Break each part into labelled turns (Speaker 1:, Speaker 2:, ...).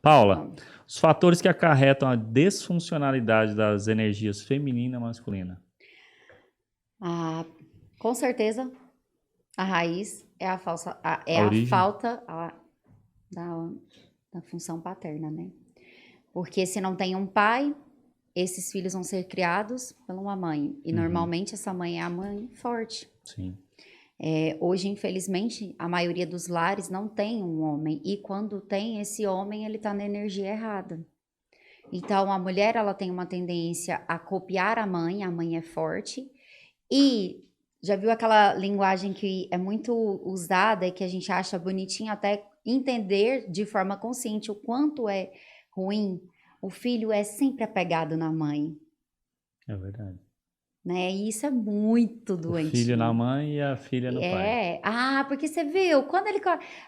Speaker 1: Paula, os fatores que acarretam a desfuncionalidade das energias feminina e masculina.
Speaker 2: Ah, com certeza, a raiz é
Speaker 1: A
Speaker 2: a
Speaker 1: origem?
Speaker 2: falta da, da função paterna, né? Porque se não tem um pai, esses filhos vão ser criados por uma mãe. E
Speaker 1: Uhum,
Speaker 2: normalmente essa mãe é a mãe forte.
Speaker 1: sim.
Speaker 2: Hoje, infelizmente, a maioria dos lares não tem um homem. E quando tem esse homem, ele está na energia errada. Então, a mulher ela tem uma tendência a copiar a mãe é forte. E já viu aquela linguagem que é muito usada e que a gente acha bonitinho até entender de forma consciente o quanto é ruim? O filho é sempre apegado na mãe,
Speaker 1: É verdade.
Speaker 2: né? E isso é muito
Speaker 1: O filho na
Speaker 2: doentio.
Speaker 1: mãe e a filha no pai.
Speaker 2: Porque você viu, quando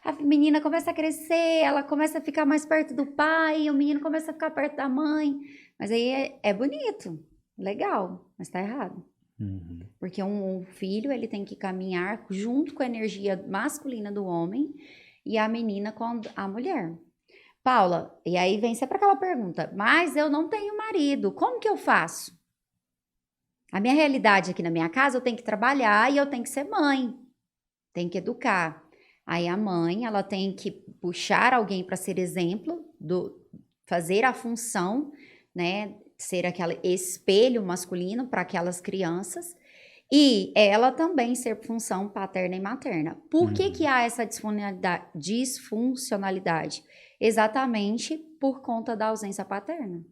Speaker 2: a menina começa a crescer, ela começa a ficar mais perto do pai, o menino começa a ficar perto da mãe. Mas aí é bonito, legal, mas tá errado.
Speaker 1: Uhum.
Speaker 2: Porque um filho, ele tem que caminhar junto com a energia masculina do homem e a menina com a mulher. Paula, e aí vem sempre aquela pergunta, mas eu não tenho marido, como que eu faço? A minha realidade aqui na minha casa, eu tenho que trabalhar e eu tenho que ser mãe, tenho que educar. Aí a mãe, ela tem que puxar alguém para ser exemplo, fazer a função, né, ser aquele espelho masculino para aquelas crianças. E ela também ser função paterna e materna. Por que
Speaker 1: Uhum.
Speaker 2: há essa disfuncionalidade? Exatamente por conta da ausência paterna.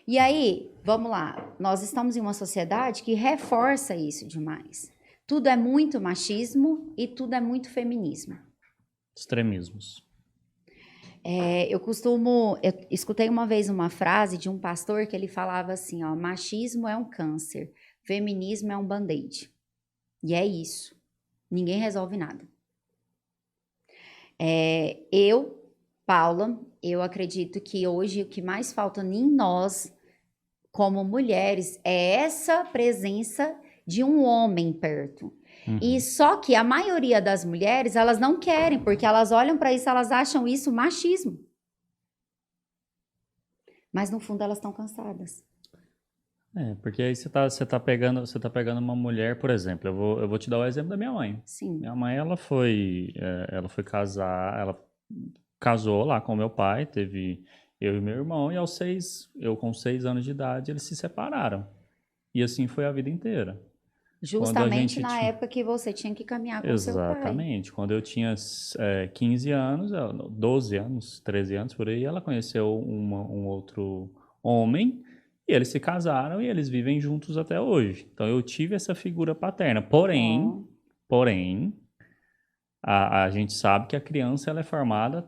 Speaker 2: E aí, vamos lá, nós estamos em uma sociedade que reforça isso demais. Tudo é muito machismo e tudo é muito feminismo.
Speaker 1: Extremismos.
Speaker 2: Eu escutei uma vez uma frase de um pastor que ele falava assim, ó, machismo é um câncer, feminismo é um band-aid. E é isso. Ninguém resolve nada. Paula, eu acredito que hoje o que mais falta em nós, como mulheres, é essa presença de um homem perto. E
Speaker 1: Uhum.
Speaker 2: só que a maioria das mulheres, elas não querem, porque elas olham para isso, elas acham isso machismo. Mas no fundo elas estão cansadas.
Speaker 1: Porque aí você tá pegando uma mulher, por exemplo, eu vou te dar o exemplo da minha mãe.
Speaker 2: Sim.
Speaker 1: Minha mãe, ela foi casar, ela casou lá com meu pai, teve eu e meu irmão, e eu com 6 anos de idade, eles se separaram. E assim foi a vida inteira. Quando a
Speaker 2: Justamente
Speaker 1: gente
Speaker 2: na
Speaker 1: tinha,
Speaker 2: época que você tinha que caminhar com seu pai.
Speaker 1: exatamente, quando eu tinha 15 anos, 12 anos, 13 anos por aí, ela conheceu um outro homem e eles se casaram e eles vivem juntos até hoje. Então eu tive essa figura paterna. Porém,
Speaker 2: Ó,
Speaker 1: porém, a gente sabe que a criança ela é formada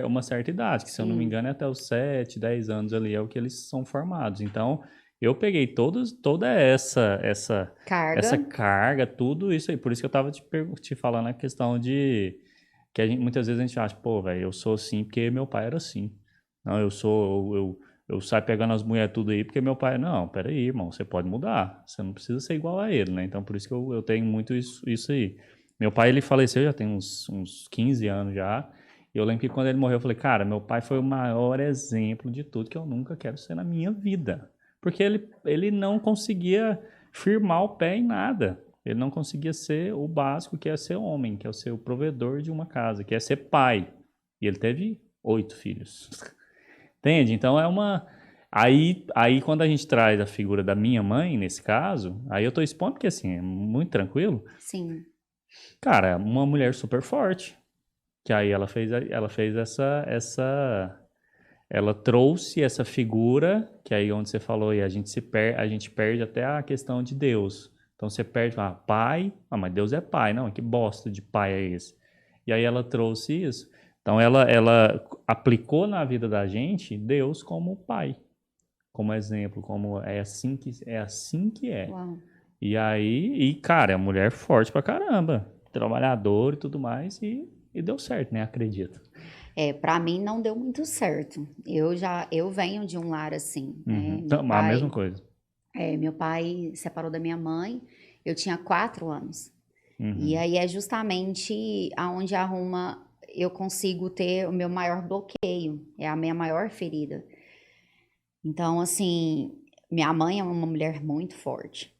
Speaker 1: uma certa idade, que se eu não me
Speaker 2: sim.
Speaker 1: engano é até os 7, 10 anos ali é o que eles são formados. Então, eu peguei toda essa
Speaker 2: Carga.
Speaker 1: carga, tudo isso aí. Por isso que eu tava te falando a questão de que muitas vezes a gente acha, pô, velho, eu sou assim porque meu pai era assim. Não, eu saio pegando as mulheres tudo aí porque meu pai. Não, peraí, irmão, você pode mudar. Você não precisa ser igual a ele, né? Então, por isso que eu tenho muito isso aí. Meu pai, ele faleceu já tem uns 15 anos já. E eu lembro que quando ele morreu, eu falei, cara, meu pai foi o maior exemplo de tudo que eu nunca quero ser na minha vida. Porque ele não conseguia firmar o pé em nada. Ele não conseguia ser o básico, que é ser homem, que é ser o provedor de uma casa, que é ser pai. E ele teve 8 filhos. Entende? Então é uma. Aí quando a gente traz a figura da minha mãe, nesse caso, aí eu tô expondo porque assim, é muito tranquilo.
Speaker 2: Sim.
Speaker 1: Cara, uma mulher super forte. Que aí ela fez ela trouxe essa figura, que aí onde você falou, e a gente perde até a questão de Deus. Então você perde, pai, mas Deus é pai, não, que bosta de pai é esse? E aí ela trouxe isso. Então ela aplicou na vida da gente Deus como pai, como exemplo, como é assim que é.
Speaker 2: Uau.
Speaker 1: E aí, cara, é uma mulher forte pra caramba, trabalhador e tudo mais, e deu certo, né? Acredito.
Speaker 2: Para mim não deu muito certo. Eu venho de um lar assim,
Speaker 1: Uhum.
Speaker 2: né?
Speaker 1: Então, a mesma coisa.
Speaker 2: Meu pai separou da minha mãe, eu tinha 4 anos. E
Speaker 1: Uhum.
Speaker 2: aí é justamente aonde arruma. eu consigo ter o meu maior bloqueio, é a minha maior ferida. Então, assim, minha mãe é uma mulher muito forte,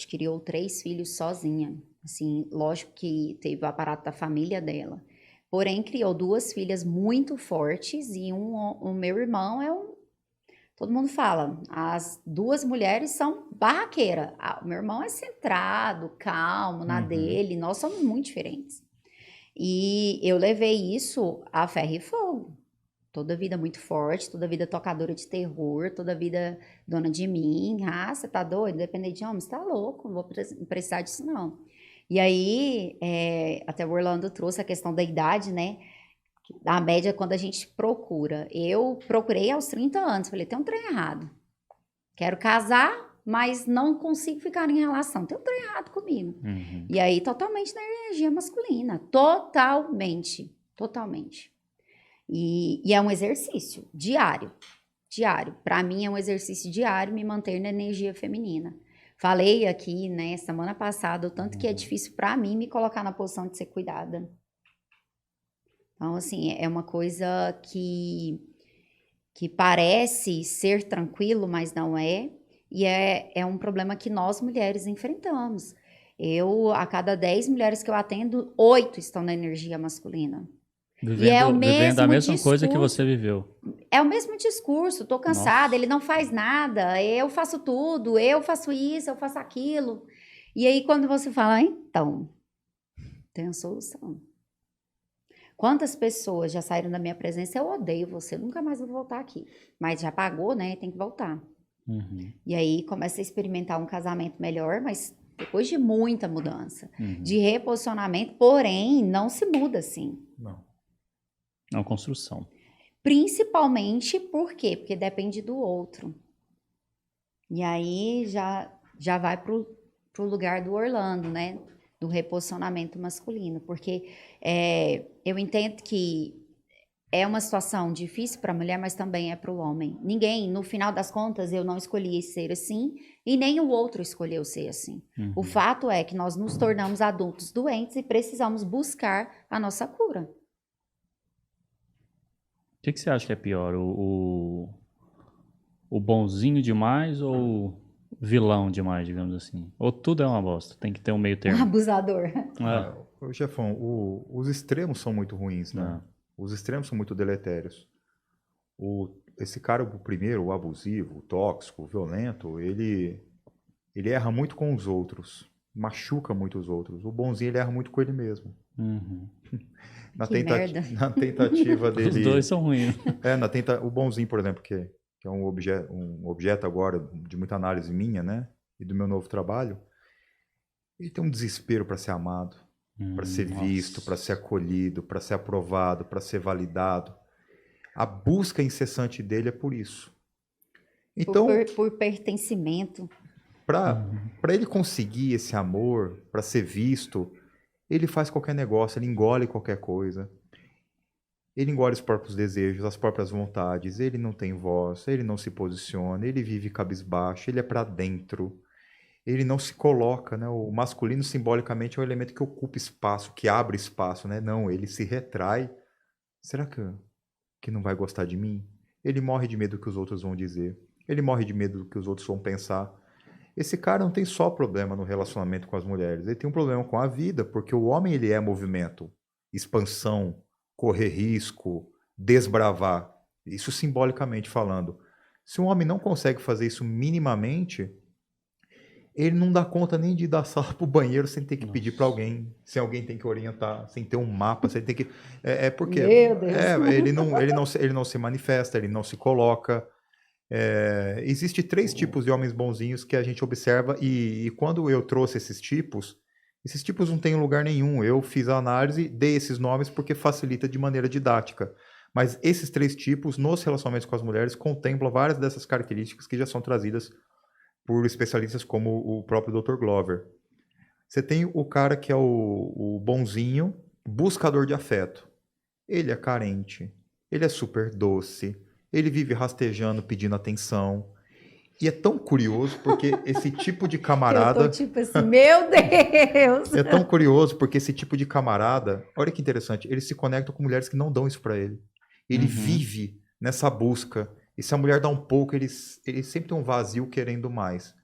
Speaker 2: criou 3 filhos sozinha. Assim, lógico que teve o aparato da família dela, porém criou 2 filhas muito fortes e o meu irmão é um. Todo mundo fala, as 2 mulheres são barraqueira. O meu irmão é centrado, calmo, na dele, nós somos muito diferentes. E eu levei isso a ferro e fogo. Toda vida muito forte, toda vida tocadora de terror, toda vida dona de mim. Ah, você tá doido? Depender de homem, você tá louco, não vou precisar disso não. E aí, até o Orlando trouxe a questão da idade, né? A média quando a gente procura. Eu procurei aos 30 anos, falei, tem um trem errado. Quero casar, mas não consigo ficar em relação. Tem um trem errado comigo. E aí, totalmente na energia masculina. Totalmente. E é um exercício diário. Para mim é um exercício diário me manter na energia feminina. Falei aqui, né, semana passada, o tanto que é difícil para mim me colocar na posição de ser cuidada. Então, assim, é uma coisa que parece ser tranquilo, mas não é. E é um problema que nós mulheres enfrentamos. A cada 10 mulheres que eu atendo, 8 estão na energia masculina.
Speaker 1: Vivendo a mesma coisa que você viveu.
Speaker 2: É o mesmo discurso, tô cansada,
Speaker 1: Nossa.
Speaker 2: ele não faz nada, eu faço tudo, eu faço isso, eu faço aquilo. E aí quando você fala, então, tem a solução. Quantas pessoas já saíram da minha presença, eu odeio você, nunca mais vou voltar aqui. Mas já pagou, né, tem que voltar. E aí começa a experimentar um casamento melhor, mas depois de muita mudança, de reposicionamento, porém, não se muda assim.
Speaker 3: Não.
Speaker 1: É uma construção.
Speaker 2: Principalmente por quê? Porque depende do outro. E aí já vai pro lugar do Orlando, né? Do reposicionamento masculino. Porque eu entendo que é uma situação difícil para a mulher, mas também é para o homem. Ninguém, no final das contas, eu não escolhi ser assim e nem o outro escolheu ser assim. O fato é que nós nos tornamos adultos doentes e precisamos buscar a nossa cura.
Speaker 1: O que você acha que é pior? O bonzinho demais ou o vilão demais, digamos assim? Ou tudo é uma bosta? Tem que ter um meio
Speaker 2: Um
Speaker 1: termo.
Speaker 2: abusador.
Speaker 3: Jefão, os extremos são muito ruins, né?
Speaker 1: É.
Speaker 3: Os extremos são muito deletérios. Esse cara, o primeiro, o abusivo, o tóxico, o violento, ele erra muito com os outros, machuca muito os outros. O bonzinho, ele erra muito com ele mesmo. Na tentativa dele...
Speaker 1: Os dois são ruins.
Speaker 3: O bonzinho, por exemplo, que é um objeto agora de muita análise minha, né? E do meu novo trabalho, ele tem um desespero para ser amado, para ser visto, para ser acolhido, para ser aprovado, para ser validado. A busca incessante dele é por isso. Então,
Speaker 2: por pertencimento.
Speaker 3: Para ele conseguir esse amor, para ser visto, ele faz qualquer negócio, ele engole qualquer coisa. Ele engole os próprios desejos, as próprias vontades, ele não tem voz, ele não se posiciona, ele vive cabisbaixo, ele é para dentro, ele não se coloca, né? O masculino simbolicamente é um elemento que ocupa espaço, que abre espaço, né? Não, ele se retrai. Será que não vai gostar de mim? Ele morre de medo do que os outros vão dizer, ele morre de medo do que os outros vão pensar. Esse cara não tem só problema no relacionamento com as mulheres, ele tem um problema com a vida, porque o homem ele é movimento, expansão, correr risco, desbravar. Isso simbolicamente falando. Se um homem não consegue fazer isso minimamente, ele não dá conta nem de ir da sala para o banheiro sem ter que pedir para alguém, sem alguém tem que orientar, sem ter um mapa, sem ter que... porque
Speaker 2: Meu Deus.
Speaker 3: ele não se manifesta, ele não se coloca. Existe 3 tipos de homens bonzinhos que a gente observa e quando eu trouxe esses tipos não têm lugar nenhum. Eu fiz a análise, dei esses nomes porque facilita de maneira didática. Mas esses 3 tipos, nos relacionamentos com as mulheres, contemplam várias dessas características que já são trazidas por especialistas como o próprio Dr. Glover. Você tem o cara que é o bonzinho, buscador de afeto. Ele é carente, ele é super doce, ele vive rastejando, pedindo atenção. E é tão curioso porque esse tipo de
Speaker 2: Eu
Speaker 3: camarada...
Speaker 2: tô tipo assim, meu Deus!
Speaker 3: É tão curioso porque esse tipo de camarada, olha que interessante, ele se conecta com mulheres que não dão isso pra ele. Ele vive nessa busca. E se a mulher dá um pouco, ele sempre tem um vazio querendo mais.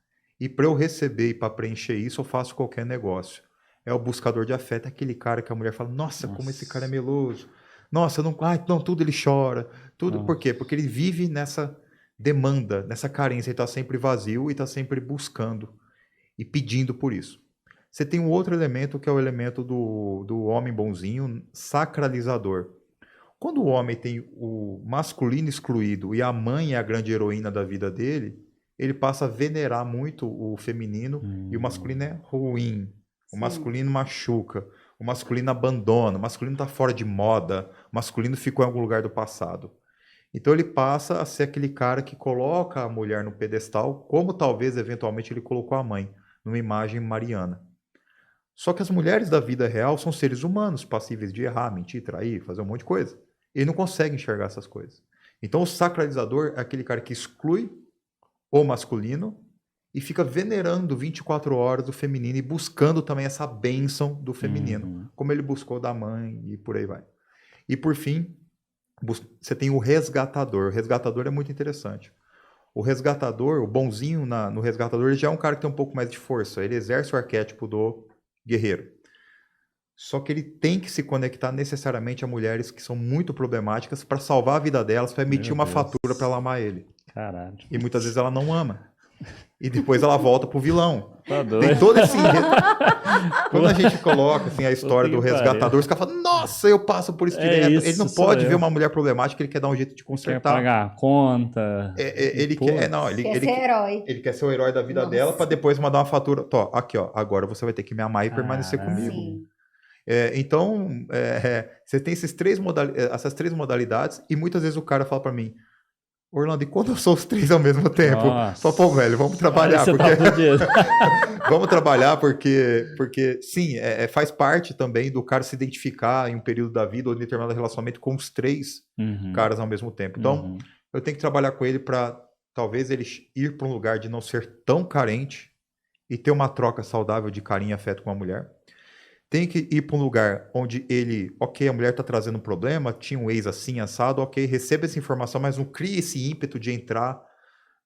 Speaker 3: E para eu receber e para preencher isso, eu faço qualquer negócio. É o buscador de afeto, é aquele cara que a mulher fala: Nossa, como esse cara é meloso. Nossa, não, não, tudo ele chora. Tudo por quê? Porque ele vive nessa demanda, nessa carência. Ele está sempre vazio e está sempre buscando e pedindo por isso. Você tem um outro elemento que é o elemento do homem bonzinho, sacralizador. Quando o homem tem o masculino excluído e a mãe é a grande heroína da vida dele, ele passa a venerar muito o feminino e o masculino é ruim. O
Speaker 2: Sim.
Speaker 3: masculino machuca, o masculino abandona, o masculino está fora de moda, o masculino ficou em algum lugar do passado. Então ele passa a ser aquele cara que coloca a mulher no pedestal, como talvez eventualmente ele colocou a mãe, numa imagem mariana. Só que as mulheres da vida real são seres humanos, passíveis de errar, mentir, trair, fazer um monte de coisa. Ele não consegue enxergar essas coisas. Então o sacralizador é aquele cara que exclui o masculino e fica venerando 24 horas o feminino e buscando também essa bênção do feminino, como ele buscou da mãe e por aí vai. E por fim, você tem o resgatador. O resgatador é muito interessante. O resgatador, o bonzinho no resgatador, ele já é um cara que tem um pouco mais de força. Ele exerce o arquétipo do guerreiro. Só que ele tem que se conectar necessariamente a mulheres que são muito problemáticas para salvar a vida delas, para emitir uma fatura para ela amar ele.
Speaker 1: Caralho.
Speaker 3: E muitas vezes ela não ama. E depois ela volta pro vilão.
Speaker 1: Tá doido.
Speaker 3: Tem todo esse... Quando a gente coloca assim, a história do resgatador, os caras falam, nossa, eu passo por isso direto.
Speaker 1: Isso,
Speaker 3: ele não pode ver uma mulher problemática, ele quer dar um jeito de
Speaker 1: Quer
Speaker 3: consertar.
Speaker 1: pagar a conta.
Speaker 3: Ele quer, não, ele
Speaker 2: Quer ser herói.
Speaker 3: ele quer ser o herói da vida
Speaker 2: Nossa.
Speaker 3: dela para depois mandar uma fatura. Tó, aqui, ó, agora você vai ter que me amar e permanecer comigo.
Speaker 2: Sim.
Speaker 3: Então, você tem essas três modalidades e muitas vezes o cara fala para mim, Orlando, e quando eu sou os três ao mesmo tempo? Só, pô, velho, vamos trabalhar. Vamos trabalhar porque sim, faz parte também do cara se identificar em um período da vida ou em determinado relacionamento com os três caras ao mesmo tempo. Então, eu tenho que trabalhar com ele para talvez ele ir para um lugar de não ser tão carente e ter uma troca saudável de carinho e afeto com a mulher. Tem que ir para um lugar onde ele, ok, a mulher está trazendo um problema, tinha um ex assim, assado, ok, receba essa informação, mas não crie esse ímpeto de entrar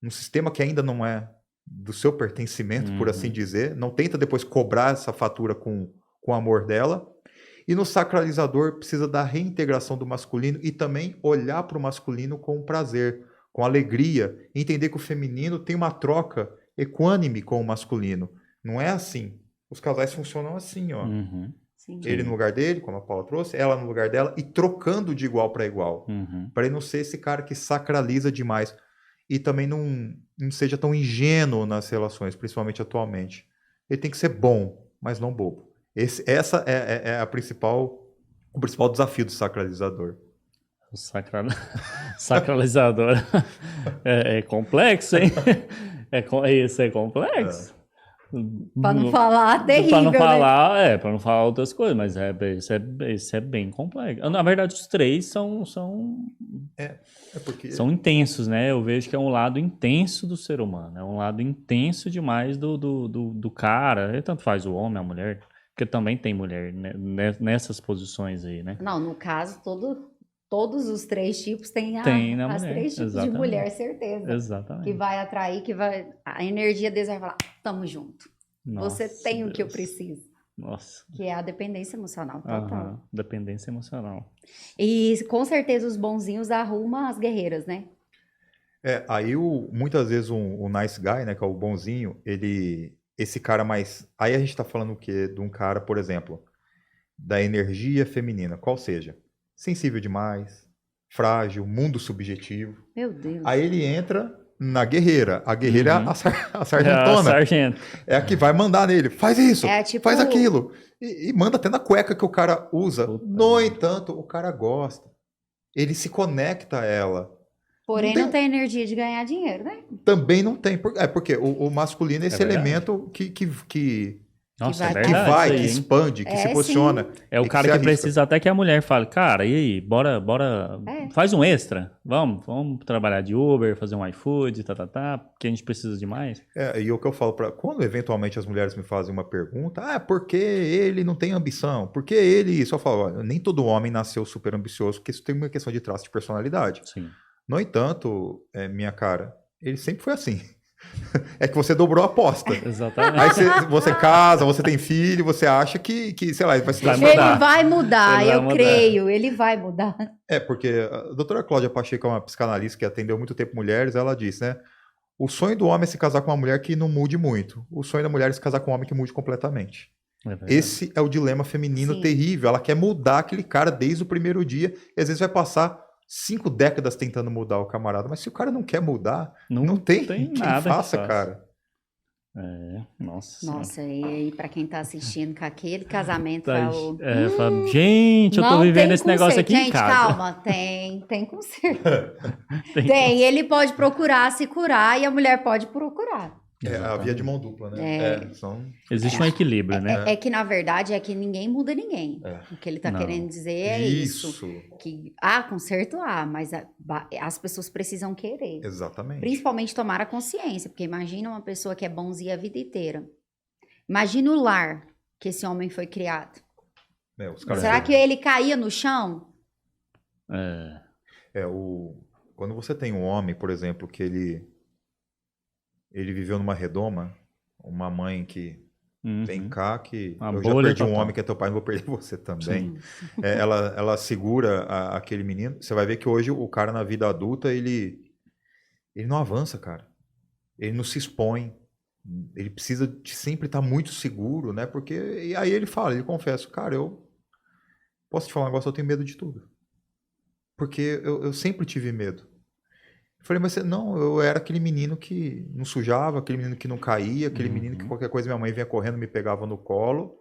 Speaker 3: num sistema que ainda não é do seu pertencimento, por assim dizer. Não tenta depois cobrar essa fatura com o amor dela. E no sacralizador precisa da reintegração do masculino e também olhar para o masculino com prazer, com alegria, e entender que o feminino tem uma troca equânime com o masculino. Não é assim. Os casais funcionam assim, ó.
Speaker 2: Sim.
Speaker 3: Ele no lugar dele, como a Paula trouxe, ela no lugar dela, e trocando de igual para igual. Para ele não ser esse cara que sacraliza demais. E também não seja tão ingênuo nas relações, principalmente atualmente. Ele tem que ser bom, mas não bobo. Essa é o principal desafio do sacralizador.
Speaker 1: O sacralizador é complexo, hein? Isso é complexo.
Speaker 2: Para não falar terrível,
Speaker 1: para não falar,
Speaker 2: né?
Speaker 1: para não falar outras coisas, mas isso é bem complexo. Na verdade, os três são
Speaker 3: porque...
Speaker 1: são intensos, né? Eu vejo que é um lado intenso do ser humano, é um lado intenso demais do cara. Tanto faz o homem, a mulher, porque também tem mulher nessas posições aí, né?
Speaker 2: Não, no caso, todos os três tipos têm as
Speaker 1: mulher,
Speaker 2: três tipos de mulher, certeza.
Speaker 1: Exatamente.
Speaker 2: Que vai atrair, a energia deles vai falar, tamo junto.
Speaker 1: Nossa,
Speaker 2: você tem
Speaker 1: Deus.
Speaker 2: o que eu preciso.
Speaker 1: Nossa.
Speaker 2: Que é a dependência emocional total.
Speaker 1: Dependência emocional.
Speaker 2: E com certeza os bonzinhos arrumam as guerreiras, né?
Speaker 3: Aí muitas vezes o nice guy, né, que é o bonzinho, esse cara mais... Aí a gente tá falando o quê? De um cara, por exemplo, da energia feminina, qual seja? Sensível demais, frágil, mundo subjetivo.
Speaker 2: Meu Deus.
Speaker 3: Aí ele entra na guerreira. A guerreira é a sargentona.
Speaker 1: A sargento.
Speaker 3: É a que vai mandar nele. Faz isso,
Speaker 2: tipo...
Speaker 3: faz aquilo. E manda até na cueca que o cara usa.
Speaker 1: Puta.
Speaker 3: No entanto, o cara gosta. Ele se conecta a ela.
Speaker 2: Porém, não tem energia de ganhar dinheiro, né?
Speaker 3: Também não tem. Porque o masculino é esse
Speaker 1: verdade.
Speaker 3: elemento que
Speaker 1: Nossa,
Speaker 2: vai
Speaker 1: é
Speaker 3: que
Speaker 1: verdade.
Speaker 3: vai,
Speaker 1: isso
Speaker 3: que
Speaker 1: aí, hein?
Speaker 3: expande, que se
Speaker 2: sim.
Speaker 3: posiciona.
Speaker 1: É o
Speaker 3: e
Speaker 1: cara
Speaker 3: se
Speaker 1: que
Speaker 3: arrisca.
Speaker 1: precisa até que a mulher fale, cara, e aí, bora,
Speaker 2: É.
Speaker 1: faz um extra, vamos trabalhar de Uber, fazer um iFood, porque a gente precisa de mais.
Speaker 3: E o que eu falo quando eventualmente as mulheres me fazem uma pergunta, por que ele não tem ambição? Por que ele isso? Eu falo, olha, nem todo homem nasceu super ambicioso, porque isso tem uma questão de traço de personalidade.
Speaker 1: Sim.
Speaker 3: No entanto, minha cara, ele sempre foi assim. É que você dobrou a aposta.
Speaker 1: Exatamente.
Speaker 3: Aí você casa, você tem filho, você acha que sei lá, ele vai se
Speaker 1: Vai
Speaker 3: transformar.
Speaker 2: Ele vai mudar,
Speaker 1: Ele vai
Speaker 2: eu
Speaker 1: mudar.
Speaker 2: creio, ele vai mudar.
Speaker 3: Porque a doutora Cláudia Pacheco é uma psicanalista que atendeu muito tempo mulheres, ela disse, né? O sonho do homem é se casar com uma mulher que não mude muito. O sonho da mulher é se casar com um homem que mude completamente.
Speaker 1: É verdade.
Speaker 3: Esse é o dilema feminino
Speaker 2: Sim.
Speaker 3: terrível. Ela quer mudar aquele cara desde o primeiro dia. E às vezes vai passar 5 décadas tentando mudar o camarada. Mas se o cara não quer mudar, não tem quem
Speaker 1: nada que
Speaker 3: faça,
Speaker 1: faça.
Speaker 3: cara.
Speaker 1: Nossa.
Speaker 2: Nossa, e aí pra quem tá assistindo com aquele casamento,
Speaker 1: Tá,
Speaker 2: falou,
Speaker 1: fala, gente, eu tô
Speaker 2: não
Speaker 1: vivendo
Speaker 2: tem
Speaker 1: esse negócio
Speaker 2: conserto.
Speaker 1: aqui em
Speaker 2: Gente,
Speaker 1: casa.
Speaker 2: calma, tem conserto.
Speaker 1: Tem
Speaker 2: Tem, ele pode procurar se curar e a mulher pode procurar.
Speaker 3: A via de mão dupla, né?
Speaker 1: Existe um equilíbrio, né?
Speaker 2: É que, na verdade, é que ninguém muda ninguém. O que ele tá
Speaker 1: Não.
Speaker 2: querendo dizer é isso. Que conserto mas as pessoas precisam querer.
Speaker 3: Exatamente.
Speaker 2: Principalmente tomar a consciência, porque imagina uma pessoa que é bonzinha a vida inteira. Imagina o lar que esse homem foi criado.
Speaker 3: Os caras
Speaker 2: Será que ele caía no chão?
Speaker 3: Quando você tem um homem, por exemplo, que ele viveu numa redoma, uma mãe que vem cá, que
Speaker 1: Uma
Speaker 3: eu já
Speaker 1: bolha
Speaker 3: perdi um
Speaker 1: total.
Speaker 3: homem que é teu pai, não vou perder você também.
Speaker 2: Sim.
Speaker 3: Ela segura aquele menino. Você vai ver que hoje o cara na vida adulta, ele não avança, cara. Ele não se expõe. Ele precisa de sempre estar muito seguro, né? Porque e aí ele confessa, cara, eu posso te falar um negócio, eu tenho medo de tudo. Porque eu sempre tive medo. Eu falei, mas não, eu era aquele menino que não sujava, aquele menino que não caía, aquele menino que qualquer coisa minha mãe vinha correndo, me pegava no colo.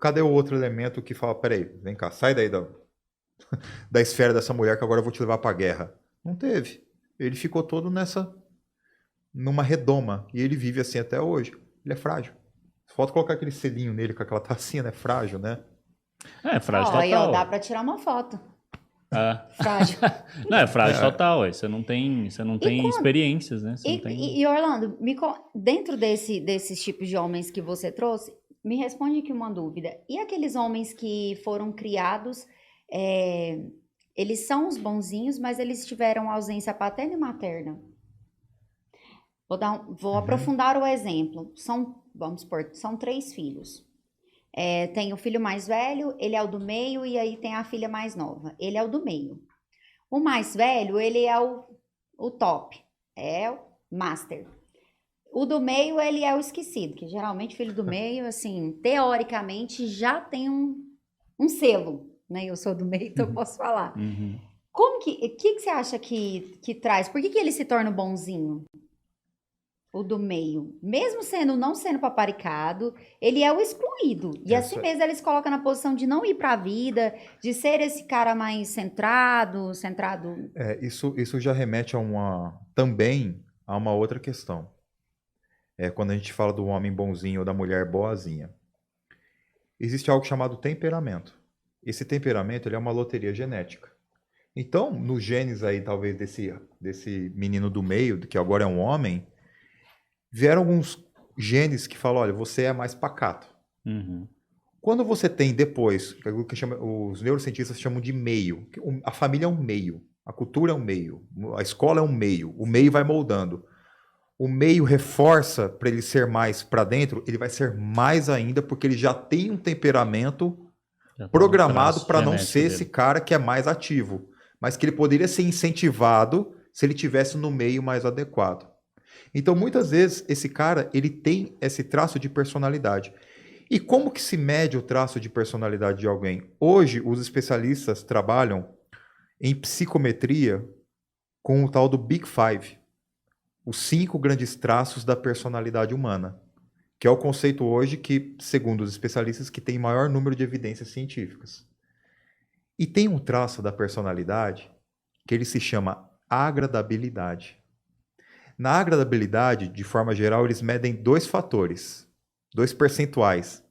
Speaker 3: Cadê o outro elemento que fala, peraí, vem cá, sai daí da esfera dessa mulher que agora eu vou te levar pra guerra? Não teve. Ele ficou todo numa redoma, e ele vive assim até hoje. Ele é frágil. Falta colocar aquele selinho nele com aquela tacinha, né? Frágil, né?
Speaker 1: Frágil
Speaker 2: Aí,
Speaker 1: total.
Speaker 2: dá pra tirar uma foto.
Speaker 1: Frágil. Não, é frágil total. Você não tem experiências, né? Você não tem...
Speaker 2: E Orlando, dentro desses tipos de homens que você trouxe, me responde aqui uma dúvida. E aqueles homens que foram criados, eles são os bonzinhos, mas eles tiveram ausência paterna e materna? Vou aprofundar o exemplo. Vamos supor, são 3 filhos. Tem o filho mais velho, ele é o do meio, e aí tem a filha mais nova. Ele é o do meio. O mais velho, ele é o top, é o master. O do meio, ele é o esquecido, que geralmente o filho do meio, assim, teoricamente, já tem um selo, né? Eu sou do meio, então eu posso falar. Como que você acha que traz? Por que ele se torna o bonzinho? O do meio, mesmo não sendo paparicado, ele é o excluído. E assim mesmo ele se coloca na posição de não ir para a vida, de ser esse cara mais centrado.
Speaker 3: Isso já remete também a uma outra questão. Quando a gente fala do homem bonzinho ou da mulher boazinha. Existe algo chamado temperamento. Esse temperamento ele é uma loteria genética. Então, nos genes aí, talvez, desse menino do meio, que agora é um homem, vieram alguns genes que falam, olha, você é mais pacato. Quando você tem depois, o que os neurocientistas chamam de meio, a família é um meio, a cultura é um meio, a escola é um meio, o meio vai moldando. O meio reforça para ele ser mais para dentro, ele vai ser mais ainda, porque ele já tem um temperamento programado para não ser esse cara que é mais ativo, mas que ele poderia ser incentivado se ele tivesse no meio mais adequado. Então, muitas vezes, esse cara, ele tem esse traço de personalidade. E como que se mede o traço de personalidade de alguém? Hoje, os especialistas trabalham em psicometria com o tal do Big Five, os 5 grandes traços da personalidade humana, que é o conceito hoje que, segundo os especialistas, que tem maior número de evidências científicas. E tem um traço da personalidade que ele se chama agradabilidade. Na agradabilidade, de forma geral, eles medem 2 fatores. 2 percentuais,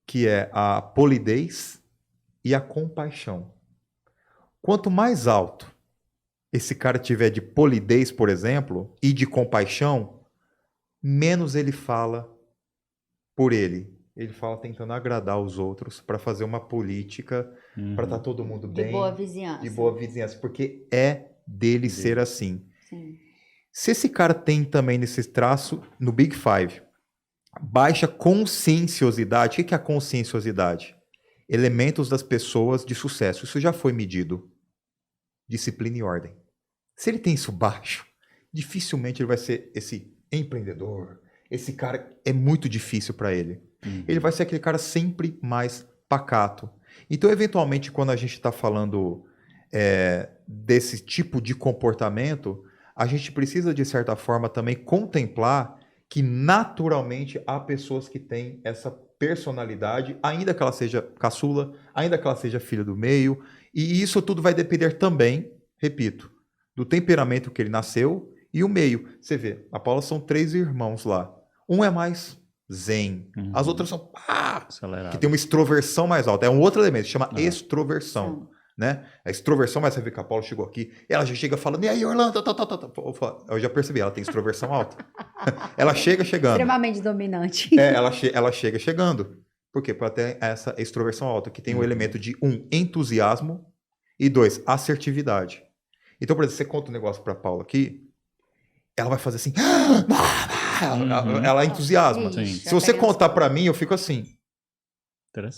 Speaker 3: que é a polidez e a compaixão. Quanto mais alto esse cara tiver de polidez, por exemplo, e de compaixão, menos ele fala por ele. Ele fala tentando agradar os outros para fazer uma política, para estar todo mundo
Speaker 2: De
Speaker 3: bem.
Speaker 2: boa vizinhança.
Speaker 3: De boa vizinhança, porque é dele ser assim.
Speaker 2: Sim.
Speaker 3: Se esse cara tem também nesse traço, no Big Five, baixa conscienciosidade. O que é a conscienciosidade? Elementos das pessoas de sucesso. Isso já foi medido. Disciplina e ordem. Se ele tem isso baixo, dificilmente ele vai ser esse empreendedor. Esse cara é muito difícil para ele. Ele vai ser aquele cara sempre mais pacato. Então, eventualmente, quando a gente está falando desse tipo de comportamento, a gente precisa, de certa forma, também contemplar que, naturalmente, há pessoas que têm essa personalidade, ainda que ela seja caçula, ainda que ela seja filha do meio, e isso tudo vai depender também, repito, do temperamento que ele nasceu e o meio. Você vê, a Paula são 3 irmãos lá. Um é mais zen, as outras são que tem uma extroversão mais alta. É um outro elemento, chama extroversão. Né? A extroversão, mas você vê que a Paula chegou aqui, ela já chega falando, e aí, Orlando? Eu já percebi, ela tem extroversão alta. Ela chega chegando.
Speaker 2: Extremamente dominante.
Speaker 3: Ela chega chegando. Por quê? Para ter essa extroversão alta, que tem o elemento de 1, entusiasmo, e 2, assertividade. Então, por exemplo, você conta um negócio para a Paula aqui, ela vai fazer assim, ela entusiasma. Se você contar para mim, eu fico assim.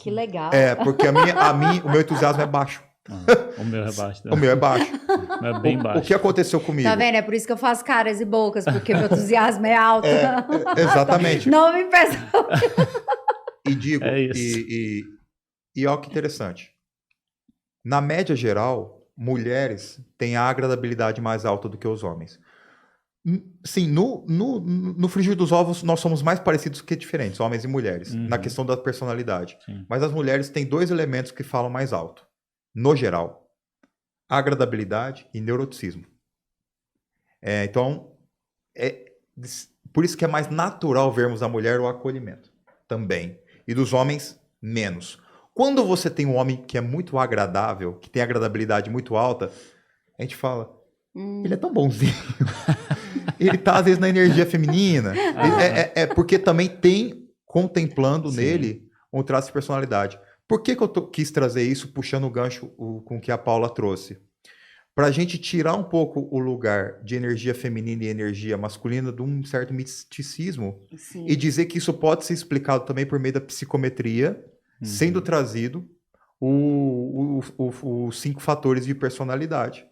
Speaker 2: Que legal.
Speaker 3: Porque o meu entusiasmo é baixo.
Speaker 1: O meu é baixo.
Speaker 3: O meu é baixo.
Speaker 1: É bem baixo.
Speaker 3: O que aconteceu comigo?
Speaker 2: Tá vendo? É por isso que eu faço caras e bocas, porque meu entusiasmo é alto.
Speaker 3: Exatamente.
Speaker 2: Não me peça.
Speaker 3: E digo, e olha que interessante. Na média geral, mulheres têm a agradabilidade mais alta do que os homens. Sim, no frigir dos ovos, nós somos mais parecidos que diferentes, homens e mulheres, na questão da personalidade.
Speaker 1: Sim.
Speaker 3: Mas as mulheres têm 2 elementos que falam mais alto. No geral, agradabilidade e neuroticismo. Então, por isso que é mais natural vermos a mulher o acolhimento também. E dos homens, menos. Quando você tem um homem que é muito agradável, que tem agradabilidade muito alta, a gente fala, ele é tão bonzinho. Ele tá, às vezes, na energia feminina. Porque também tem, contemplando nele, um traço de personalidade. Por que eu quis trazer isso, puxando o gancho com o que a Paula trouxe? Para a gente tirar um pouco o lugar de energia feminina e energia masculina de um certo misticismo. Sim. E dizer que isso pode ser explicado também por meio da psicometria, sendo trazido os 5 fatores de personalidade.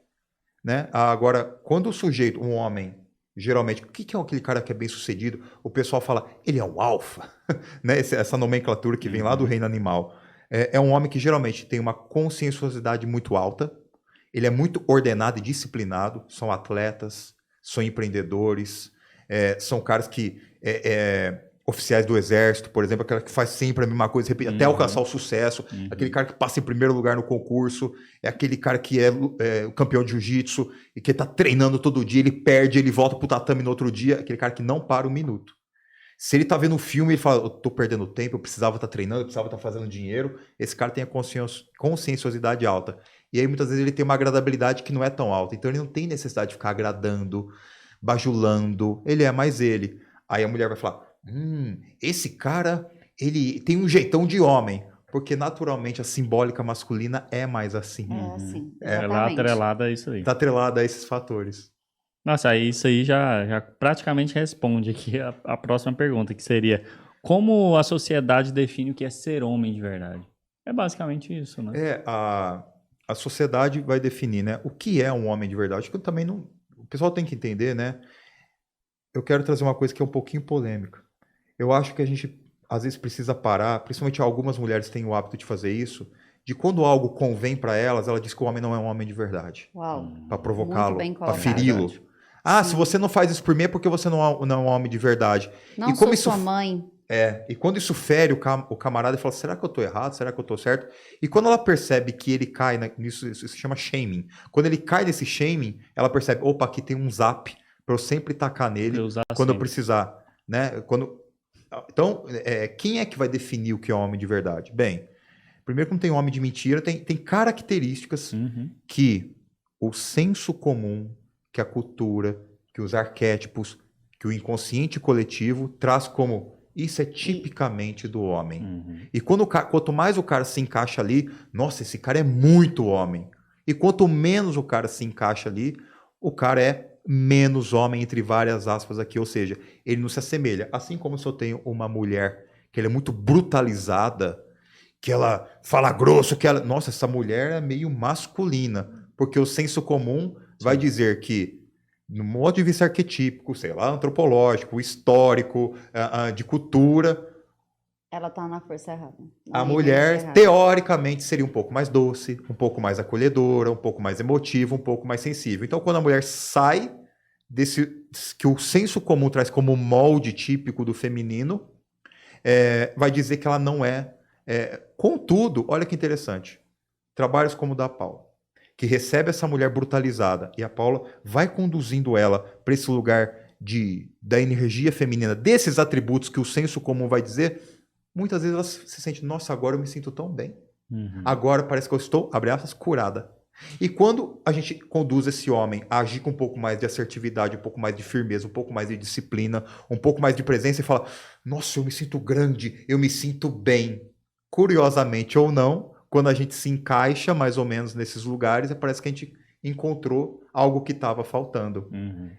Speaker 3: Né? Agora, quando o sujeito, um homem, geralmente, o que é aquele cara que é bem sucedido? O pessoal fala, ele é um alfa, né? Essa nomenclatura que vem lá do reino animal. É um homem que geralmente tem uma conscienciosidade muito alta, ele é muito ordenado e disciplinado, são atletas, são empreendedores, são caras que... oficiais do exército, por exemplo, aquele que faz sempre a mesma coisa, até alcançar o sucesso, aquele cara que passa em primeiro lugar no concurso, é aquele cara que é o campeão de jiu-jitsu e que está treinando todo dia, ele perde, ele volta pro tatame no outro dia, aquele cara que não para um minuto. Se ele tá vendo um filme e ele fala, eu tô perdendo tempo, eu precisava estar treinando, eu precisava estar fazendo dinheiro, esse cara tem a conscienciosidade alta. E aí muitas vezes ele tem uma agradabilidade que não é tão alta, então ele não tem necessidade de ficar agradando, bajulando, ele é mais ele. Aí a mulher vai falar, esse cara, ele tem um jeitão de homem, porque naturalmente a simbólica masculina é mais assim.
Speaker 2: Sim,
Speaker 1: Ela é atrelada a isso aí.
Speaker 3: Está atrelada a esses fatores.
Speaker 1: Nossa, aí isso aí já praticamente responde aqui a próxima pergunta, que seria, como a sociedade define o que é ser homem de verdade? É basicamente isso, né?
Speaker 3: A sociedade vai definir, né, o que é um homem de verdade, que eu também não... O pessoal tem que entender, né? Eu quero trazer uma coisa que é um pouquinho polêmica. Eu acho que a gente, às vezes, precisa parar, principalmente algumas mulheres têm o hábito de fazer isso, de quando algo convém para elas, ela diz que o homem não é um homem de verdade. Para provocá-lo, para feri-lo. Se você não faz isso por mim é porque você não é um homem de verdade.
Speaker 2: Não sou sua mãe.
Speaker 3: E quando isso fere o camarada, ele fala, será que eu tô errado? Será que eu tô certo? E quando ela percebe que ele cai nisso, isso se chama shaming. Quando ele cai nesse shaming, ela percebe, opa, aqui tem um zap para eu sempre tacar nele quando eu precisar, né? Então, quem é que vai definir o que é homem de verdade? Bem, primeiro que não tem homem de mentira, tem características que o senso comum, que a cultura, que os arquétipos, que o inconsciente coletivo traz como isso é tipicamente do homem. E quanto mais o cara se encaixa ali, nossa, esse cara é muito homem. E quanto menos o cara se encaixa ali, o cara é menos homem, entre várias aspas aqui, ou seja, ele não se assemelha. Assim como se eu tenho uma mulher que ela é muito brutalizada, que ela fala grosso, que ela... Nossa, essa mulher é meio masculina, porque o senso comum vai dizer que, no modo de vista arquetípico, sei lá, antropológico, histórico, de cultura,
Speaker 2: Ela tá na força errada.
Speaker 3: a
Speaker 2: Na
Speaker 3: mulher,
Speaker 2: energia errada.
Speaker 3: teoricamente, seria um pouco mais doce, um pouco mais acolhedora, um pouco mais emotiva, um pouco mais sensível. Então, quando a mulher sai desse que o senso comum traz como molde típico do feminino, vai dizer que ela não é. Contudo, olha que interessante. Trabalhos como o da Paula, que recebe essa mulher brutalizada, e a Paula vai conduzindo ela para esse lugar da energia feminina, desses atributos que o senso comum vai dizer. Muitas vezes ela se sente, nossa, agora eu me sinto tão bem. Agora parece que eu estou, abre aspas, curada. E quando a gente conduz esse homem a agir com um pouco mais de assertividade, um pouco mais de firmeza, um pouco mais de disciplina, um pouco mais de presença, e fala, nossa, eu me sinto grande, eu me sinto bem. Curiosamente ou não, quando a gente se encaixa mais ou menos nesses lugares, parece que a gente encontrou algo que estava faltando.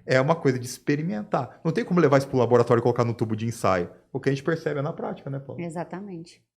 Speaker 3: É uma coisa de experimentar. Não tem como levar isso para o laboratório e colocar no tubo de ensaio. O que a gente percebe é na prática, né, Paulo?
Speaker 2: Exatamente.